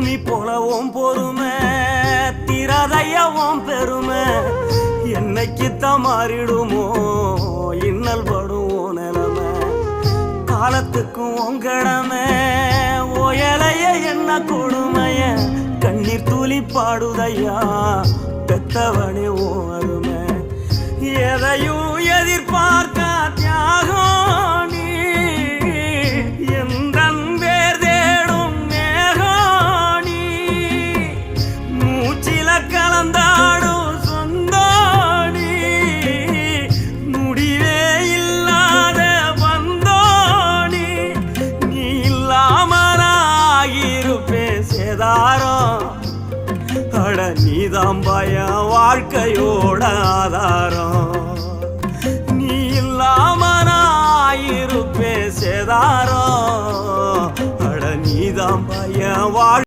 பூமி போலவும் பொறுமை திரதையவும் பெருமை என்னைக்குத்தான் மாறிடுமோ இன்னல் படுவோம் நிலைமை காலத்துக்கும் உங்கடமை ஓயலைய என்ன கொடுமைய கண்ணீர் துளி பாடுதையா பெத்தவனே ஓ அருமை எதையும் எதிர்பார்க்க தியாகம் நீ எந்தன் பேர் தேடும் மேகம் நீ மூச்சில கலந்தாடும் சொந்தோடி முடிவே இல்லாத வந்தோடி நீ இல்லாமலாகிருப்பேன் சேதாரம் அட நீதான் பயம் வாழ்க்கையோட ஆதாரம் நீ இல்லாம நான் இருப்பேன் சேதாரம் அட நீதான் பயம்